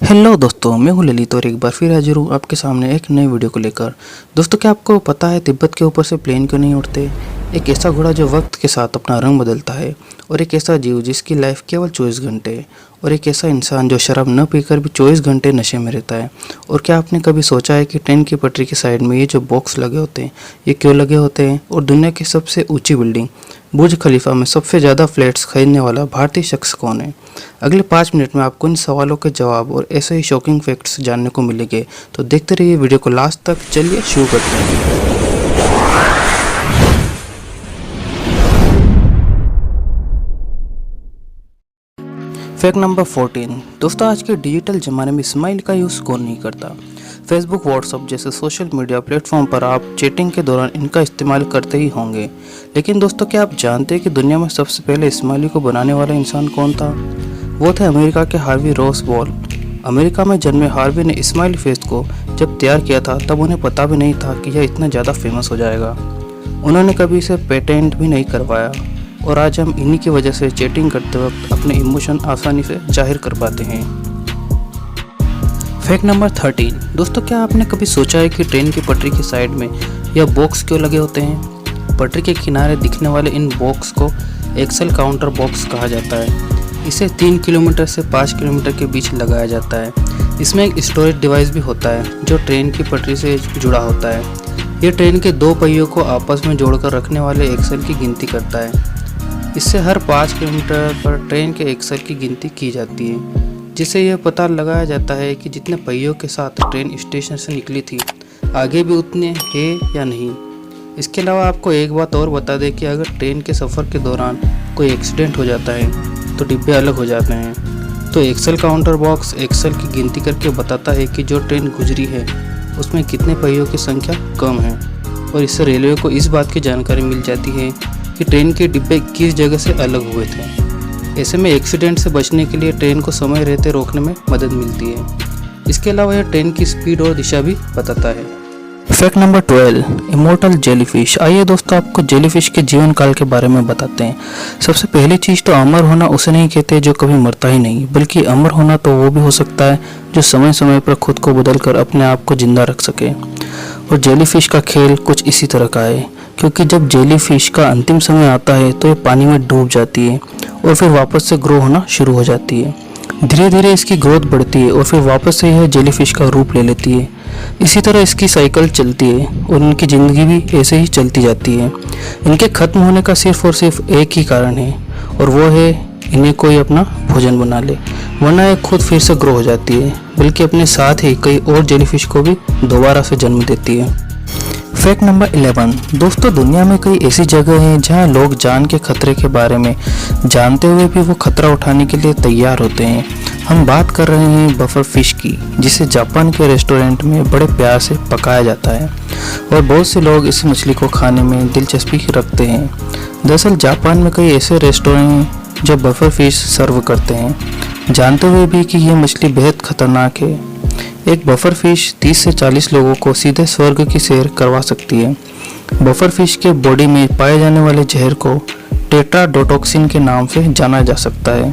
Hello दोस्तों, मैं हूं ललित और एक बार फिर हाजिर हूं आपके सामने एक नई वीडियो को लेकर। दोस्तों, क्या आपको पता है तिब्बत के ऊपर से प्लेन क्यों नहीं उड़ते? एक ऐसा घोड़ा जो वक्त के साथ अपना रंग बदलता है, और एक ऐसा जीव जिसकी लाइफ केवल 24 घंटे है, और एक ऐसा इंसान जो शराब न पीकर भी 24 घंटे नशे में रहता है। और क्या आपने कभी सोचा है कि ट्रेन की पटरी की साइड में ये जो बॉक्स लगे होते हैं, ये क्यों लगे होते हैं? और दुनिया की सबसे ऊंची बिल्डिंग बुर्ज खलीफा में सबसे ज़्यादा फ्लैट्स खरीदने वाला भारतीय शख्स कौन है? अगले 5 मिनट में आपको इन सवालों के जवाब और ऐसे ही शॉकिंग फैक्ट्स जानने को मिलेंगे। तो देखते रहिए वीडियो को लास्ट तक। चलिए शुरू करते हैं। Fact number 14। दोस्तों, आज के डिजिटल ज़माने में स्माइल का यूज़ कौन नहीं करता? फेसबुक, व्हाट्सएप जैसे सोशल मीडिया प्लेटफॉर्म पर आप चैटिंग के दौरान इनका इस्तेमाल करते ही होंगे। लेकिन दोस्तों, क्या आप जानते हैं कि दुनिया में सबसे पहले स्माइली को बनाने वाला इंसान कौन था? वो थे अमेरिका के हार्वी रोसबॉल। अमेरिका में जन्मे हार्वी ने स्माइल फेस को जब तैयार किया था तब उन्हें पता भी नहीं था कि यह इतना ज़्यादा फेमस हो जाएगा। उन्होंने कभी इसे पेटेंट भी नहीं करवाया, और आज हम इन्हीं की वजह से चैटिंग करते वक्त अपने इमोशन आसानी से जाहिर कर पाते हैं। Fact number 13। दोस्तों, क्या आपने कभी सोचा है कि ट्रेन की पटरी की साइड में यह बॉक्स क्यों लगे होते हैं? पटरी के किनारे दिखने वाले इन बॉक्स को एक्सेल काउंटर बॉक्स कहा जाता है। इसे 3 किलोमीटर से 5 किलोमीटर के बीच लगाया जाता है। इसमें एक स्टोरेज डिवाइस भी होता है जो ट्रेन की पटरी से जुड़ा होता है। ये ट्रेन के 2 पहियों को आपस में जोड़कर रखने वाले एक्सेल की गिनती करता है। इससे हर 5 किलोमीटर पर ट्रेन के एक्सेल की गिनती की जाती है, जिससे यह पता लगाया जाता है कि जितने पहियों के साथ ट्रेन स्टेशन से निकली थी आगे भी उतने हैं या नहीं। इसके अलावा आपको एक बात और बता दें कि अगर ट्रेन के सफ़र के दौरान कोई एक्सीडेंट हो जाता है तो डिब्बे अलग हो जाते हैं। तो एक्सेल काउंटर बॉक्स एक्सेल की गिनती करके बताता है कि जो ट्रेन गुजरी है उसमें कितने पहियों की संख्या कम है, और इससे रेलवे को इस बात की जानकारी मिल जाती है कि ट्रेन के डिब्बे किस जगह से अलग हुए थे। ऐसे में एक्सीडेंट से बचने के लिए ट्रेन को समय रहते रोकने में मदद मिलती है। इसके अलावा यह ट्रेन की स्पीड और दिशा भी बताता है। Fact number 12। Immortal jellyfish. आइए दोस्तों, आपको जेलीफिश के जीवन काल के बारे में बताते हैं। सबसे पहली चीज़ तो अमर होना उसे नहीं कहते जो कभी मरता ही नहीं, बल्कि अमर होना तो वो भी हो सकता है जो समय समय पर खुद को बदल कर अपने आप को जिंदा रख सके। और जेलीफिश का खेल कुछ इसी तरह का है, क्योंकि जब जेलीफिश का अंतिम समय आता है तो ये पानी में डूब जाती है और फिर वापस से ग्रो होना शुरू हो जाती है। धीरे धीरे इसकी ग्रोथ बढ़ती है और फिर वापस से यह जेलीफिश का रूप ले लेती है। इसी तरह इसकी साइकिल चलती है और इनकी ज़िंदगी भी ऐसे ही चलती जाती है। इनके खत्म होने का सिर्फ और सिर्फ एक ही कारण है, और वो है इन्हें कोई अपना भोजन बना ले, वरना ये खुद फिर से ग्रो हो जाती है, बल्कि अपने साथ ही कई और जेलीफिश को भी दोबारा से जन्म देती है। Fact number 11। दोस्तों, दुनिया में कई ऐसी जगह हैं जहां लोग जान के खतरे के बारे में जानते हुए भी वो खतरा उठाने के लिए तैयार होते हैं। हम बात कर रहे हैं बफर फिश की, जिसे जापान के रेस्टोरेंट में बड़े प्यार से पकाया जाता है, और बहुत से लोग इस मछली को खाने में दिलचस्पी रखते हैं। दरअसल जापान में कई ऐसे रेस्टोरेंट हैं जो बफर फिश सर्व करते हैं, जानते हुए भी कि यह मछली बेहद खतरनाक है। एक बफर फिश 30 से 40 लोगों को सीधे स्वर्ग की सैर करवा सकती है। बफर फिश के बॉडी में पाए जाने वाले जहर को टेट्राडोटॉक्सिन के नाम से जाना जा सकता है।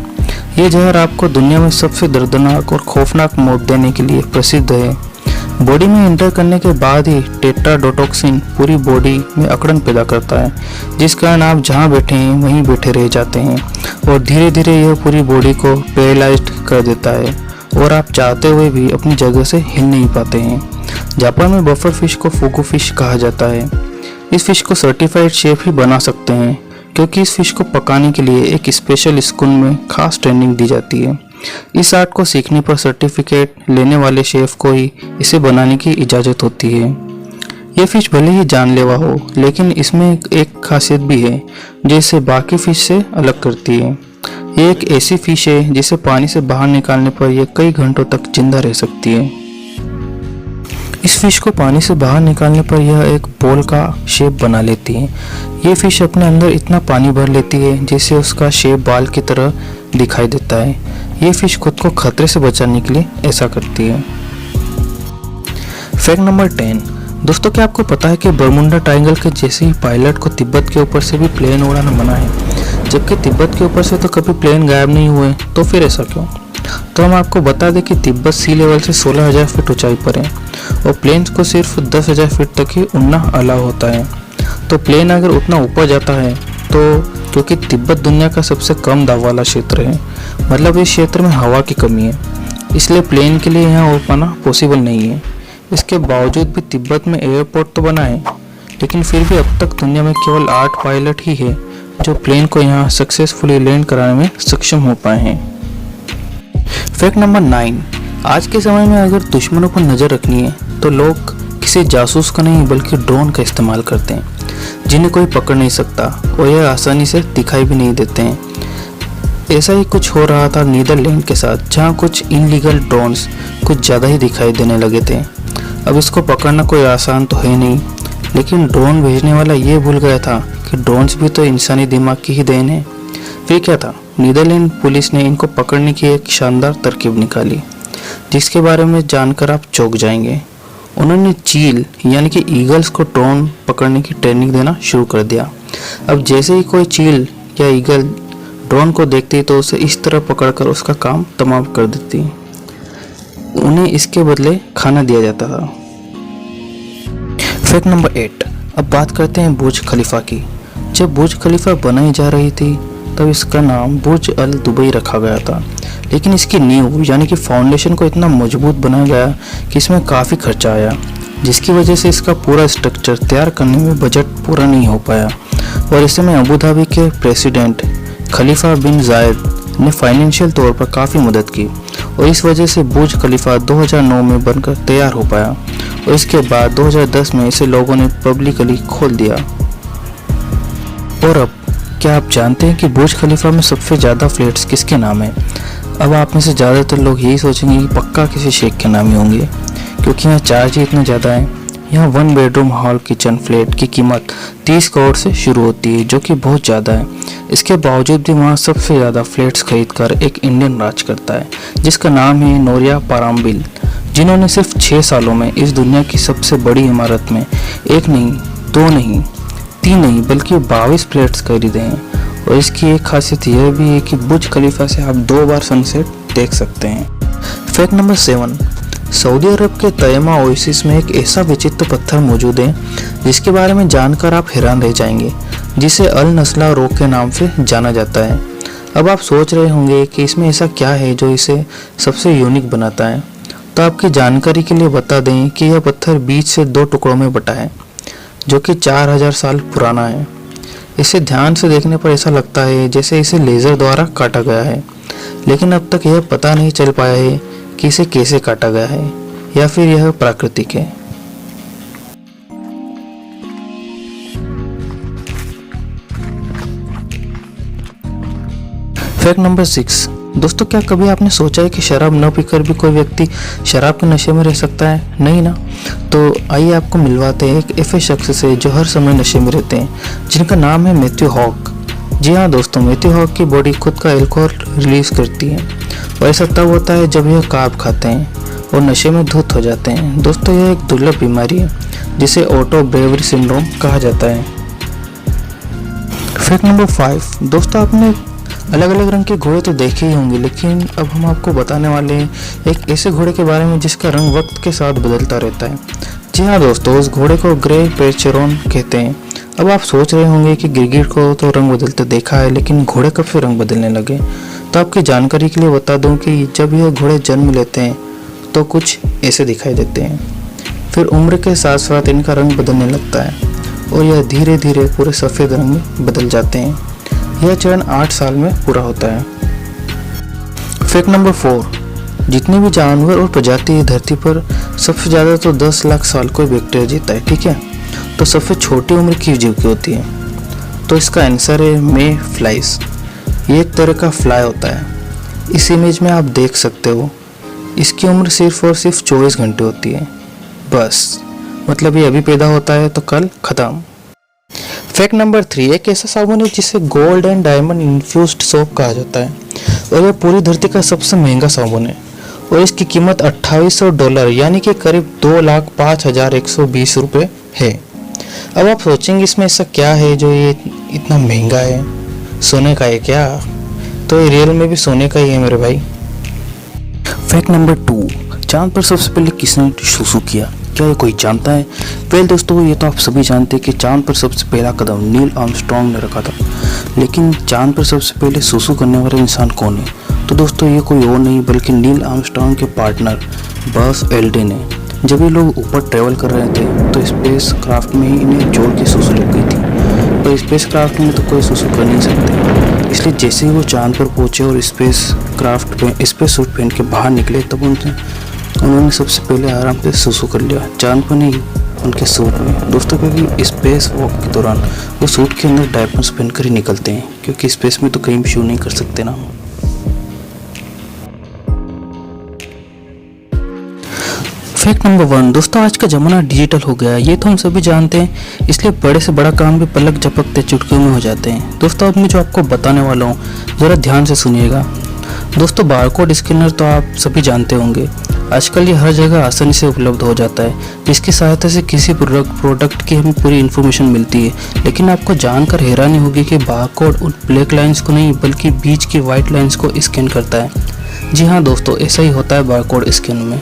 ये जहर आपको दुनिया में सबसे दर्दनाक और खौफनाक मौत देने के लिए प्रसिद्ध है। बॉडी में एंटर करने के बाद ही टेट्राडोटॉक्सिन पूरी बॉडी में अकड़न पैदा करता है, जिस कारण आप जहां बैठे हैं वहीं बैठे रह जाते हैं, और धीरे धीरे यह पूरी बॉडी को पैरालाइज्ड कर देता है, और आप चाहते हुए भी अपनी जगह से हिल नहीं पाते हैं। जापान में बफर फिश को फुगु फिश कहा जाता है। इस फिश को सर्टिफाइड शेफ ही बना सकते हैं, क्योंकि इस फिश को पकाने के लिए एक स्पेशल स्कूल में खास ट्रेनिंग दी जाती है। इस आर्ट को सीखने पर सर्टिफिकेट लेने वाले शेफ को ही इसे बनाने की इजाज़त होती है। यह फिश भले ही जानलेवा हो, लेकिन इसमें एक खासियत भी है जो इसे बाकी फिश से अलग करती है। ये एक ऐसी फिश है जिसे पानी से बाहर निकालने पर यह कई घंटों तक जिंदा रह सकती है। इस फिश को पानी से बाहर निकालने पर यह एक बॉल का शेप बना लेती है। ये फिश अपने अंदर इतना पानी भर लेती है जिससे उसका शेप बाल की तरह दिखाई देता है। ये फिश खुद को खतरे से बचाने के लिए ऐसा करती है। Fact number 10। दोस्तों, क्या आपको पता है कि बरमुंडा ट्रायंगल के जैसे ही पायलट को तिब्बत के ऊपर से भी प्लेन उड़ाना मना है, जबकि तिब्बत के ऊपर से तो कभी प्लेन गायब नहीं हुए, तो फिर ऐसा क्यों? तो हम आपको बता दें कि तिब्बत सी लेवल से 16,000 फीट ऊंचाई पर है और प्लेन्स को सिर्फ 10,000 फीट तक ही उड़ना अलाउ होता है। तो प्लेन अगर उतना ऊपर जाता है तो क्योंकि तिब्बत दुनिया का सबसे कम दाब वाला क्षेत्र है, मतलब इस क्षेत्र में हवा की कमी है, इसलिए प्लेन के लिए यहाँ उड़ पाना पॉसिबल नहीं है। इसके बावजूद भी तिब्बत में एयरपोर्ट तो बना है, लेकिन फिर भी अब तक दुनिया में केवल 8 पायलट ही है जो प्लेन को यहाँ सक्सेसफुली लैंड कराने में सक्षम हो पाए हैं। फैक्ट नंबर 9, आज के समय में अगर दुश्मनों पर नज़र रखनी है तो लोग किसी जासूस का नहीं बल्कि ड्रोन का इस्तेमाल करते हैं, जिन्हें कोई पकड़ नहीं सकता और यह आसानी से दिखाई भी नहीं देते हैं। ऐसा ही कुछ हो रहा था नीदरलैंड के साथ, जहां कुछ इनलीगल ड्रोन्स कुछ ज़्यादा ही दिखाई देने लगे थे। अब इसको पकड़ना कोई आसान तो है नहीं, लेकिन ड्रोन भेजने वाला ये भूल गया था कि ड्रोन्स भी तो इंसानी दिमाग की ही देन है। फिर क्या था, नीदरलैंड पुलिस ने इनको पकड़ने की एक शानदार तरकीब निकाली, जिसके बारे में जानकर आप चौंक जाएंगे। उन्होंने चील यानी कि ईगल्स को ड्रोन पकड़ने की ट्रेनिंग देना शुरू कर दिया। अब जैसे ही कोई चील या ईगल ड्रोन को देखती तो उसे इस तरह पकड़कर उसका काम तमाम कर देती। उन्हें इसके बदले खाना दिया जाता था। फैक्ट नंबर 8, अब बात करते हैं बुर्ज खलीफा की। जब बुर्ज खलीफा बनाई जा रही थी तब इसका नाम बुर्ज अल दुबई रखा गया था, लेकिन इसकी नींव यानी कि फाउंडेशन को इतना मजबूत बनाया गया कि इसमें काफ़ी खर्चा आया, जिसकी वजह से इसका पूरा स्ट्रक्चर तैयार करने में बजट पूरा नहीं हो पाया और इसमें अबू धाबी के प्रेसिडेंट खलीफा बिन जायद ने फाइनेंशियल तौर पर काफ़ी मदद की और इस वजह से बुर्ज खलीफा 2009 में बनकर तैयार हो पाया और इसके बाद 2010 में इसे लोगों ने पब्लिकली खोल दिया। और अब क्या आप जानते हैं कि बुर्ज खलीफा में सबसे ज़्यादा फ्लैट्स किसके नाम है? अब आप में से ज़्यादातर लोग यही सोचेंगे कि पक्का किसी शेख के नाम ही होंगे, क्योंकि यहाँ चार्ज ही इतने ज़्यादा हैं। यहाँ 1 बेडरूम हॉल किचन फ्लैट की कीमत 30 करोड़ से शुरू होती है, जो कि बहुत ज़्यादा है। इसके बावजूद भी वहाँ सबसे ज़्यादा फ्लैट्स खरीदकर एक इंडियन राज करता है, जिसका नाम है नोरिया पाराम्बिल, जिन्होंने सिर्फ 6 सालों में इस दुनिया की सबसे बड़ी इमारत में 1 नहीं 2 नहीं 3 नहीं बल्कि 22 फ्लैट्स खरीदे हैं। और इसकी एक खासियत यह भी है कि बुर्ज खलीफा से आप 2 बार सनसेट देख सकते हैं। फैक्ट नंबर 7, सऊदी अरब के तयमा ओएसिस में एक ऐसा विचित्र पत्थर मौजूद है जिसके बारे में जानकर आप हैरान रह जाएंगे, जिसे अल नस्ला रॉक के नाम से जाना जाता है। अब आप सोच रहे होंगे कि इसमें ऐसा क्या है जो इसे सबसे यूनिक बनाता है, तो आपकी जानकारी के लिए बता दें कि यह पत्थर बीच से 2 टुकड़ों में बटा है, जो कि 4000 साल पुराना है। इसे ध्यान से देखने पर ऐसा लगता है जैसे इसे लेज़र द्वारा काटा गया है, लेकिन अब तक यह पता नहीं चल पाया है कि इसे कैसे काटा गया है या फिर यह प्राकृतिक है। फैक्ट नंबर 6, दोस्तों क्या कभी आपने सोचा है कि शराब न पीकर भी कोई व्यक्ति शराब के नशे में रह सकता है? नहीं ना? तो आइए आपको मिलवाते हैं एक ऐसे शख्स से जो हर समय नशे में रहते हैं, जिनका नाम है मैथ्यू हॉक। जी हाँ दोस्तों, मैथ्यू हॉक की बॉडी खुद का अल्कोहल रिलीज करती है और ऐसा तब होता है जब यह कार्ब खाते हैं और नशे में धुत हो जाते हैं। दोस्तों यह एक दुर्लभ बीमारी है जिसे ऑटो ब्रेवरी सिंड्रोम कहा जाता है। फैक्ट नंबर 5, दोस्तों आपने अलग अलग रंग के घोड़े तो देखे ही होंगे, लेकिन अब हम आपको बताने वाले हैं एक ऐसे घोड़े के बारे में जिसका रंग वक्त के साथ बदलता रहता है। जी हाँ दोस्तों, उस घोड़े को ग्रे पेचेरोन कहते हैं। अब आप सोच रहे होंगे कि गिरगिट को तो रंग बदलते देखा है, लेकिन घोड़े कब से रंग बदलने लगे? तो आपकी जानकारी के लिए बता दूं कि जब यह घोड़े जन्म लेते हैं तो कुछ ऐसे दिखाई देते हैं, फिर उम्र के साथ साथ इनका रंग बदलने लगता है और यह धीरे धीरे पूरे सफ़ेद रंग में बदल जाते हैं। यह चरण 8 साल में पूरा होता है। फैक्ट नंबर 4, जितने भी जानवर और प्रजाति है धरती पर सबसे ज़्यादा तो 10 लाख साल कोई बैक्टीरिया जीता है, ठीक है? तो सबसे छोटी उम्र किस जीव की होती है? तो इसका आंसर है मे फ्लाइज। ये एक तरह का फ्लाई होता है। इस इमेज में आप देख सकते हो इसकी उम्र सिर्फ और सिर्फ 24 घंटे होती है बस। मतलब ये अभी पैदा होता है तो कल ख़त्म। फैक्ट नंबर 3, एक ऐसा साबुन है जिसे gold and diamond infused soap कहा जाता है और यह पूरी धरती का सबसे महंगा साबुन है और इसकी कीमत $2800 यानी कि करीब 2,05,120 रुपये है। अब आप सोचेंगे इसमें ऐसा क्या है जो ये इतना महंगा है? सोने का है क्या? तो ये रियल में भी सोने का ही है मेरे भाई। फैक्ट नंबर 2, चांद पर सबसे पहले किसने सुसु किया? क्या ये कोई जानता है? वेल दोस्तों, ये तो आप सभी जानते हैं कि चांद पर सबसे पहला कदम नील आर्मस्ट्रॉन्ग ने रखा था। लेकिन चांद पर सबसे पहले सुसु करने वाला इंसान कौन है? तो दोस्तों ये कोई और नहीं बल्कि नील आर्मस्ट्रॉन्ग के पार्टनर बज़ एल्ड्रिन है। जब ये लोग ऊपर ट्रेवल कर रहे थे तो स्पेस क्राफ्ट में ही इन्हें जोर की सुसु लग गई थी, पर स्पेस क्राफ्ट में तो कोई सुसु कर नहीं सकते। इसलिए जैसे ही वो चांद पर पहुंचे और स्पेस सूट पहन के बाहर निकले तब उन्होंने सबसे पहले आराम से सुसु कर लिया, चांद पर नहीं, उनके सूट में दोस्तों। क्योंकि स्पेस वॉक के दौरान वो सूट के अंदर डायपर्स पहनकर ही निकलते हैं, क्योंकि स्पेस में तो कहीं भी शू नहीं कर सकते ना। फैक्ट नंबर 1, दोस्तों आज का ज़माना डिजिटल हो गया है, ये तो हम सभी जानते हैं, इसलिए बड़े से बड़ा काम भी पलक झपकते चुटकियों में हो जाते हैं। दोस्तों अब मैं जो आपको बताने वाला हूँ ज़रा ध्यान से सुनिएगा। दोस्तों बारकोड स्कैनर तो आप सभी जानते होंगे, आजकल ये हर जगह आसानी से उपलब्ध हो जाता है, जिसकी सहायता से किसी प्रोडक्ट की हमें पूरी इन्फॉर्मेशन मिलती है। लेकिन आपको जानकर हैरानी होगी कि बारकोड उन ब्लैक लाइंस को नहीं बल्कि बीच की वाइट लाइंस को स्कैन करता है। जी हाँ दोस्तों, ऐसा ही होता है बारकोड स्कैन में।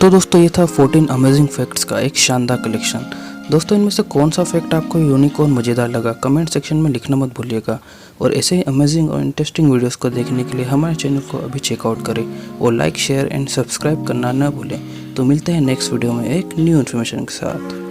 तो दोस्तों ये था 14 अमेजिंग फैक्ट्स का एक शानदार कलेक्शन। दोस्तों इनमें से कौन सा फैक्ट आपको यूनिक और मज़ेदार लगा कमेंट सेक्शन में लिखना मत भूलिएगा। और ऐसे ही अमेजिंग और इंटरेस्टिंग वीडियोस को देखने के लिए हमारे चैनल को अभी चेकआउट करें और लाइक शेयर एंड सब्सक्राइब करना न भूलें। तो मिलते हैं नेक्स्ट वीडियो में एक न्यू इन्फॉर्मेशन के साथ।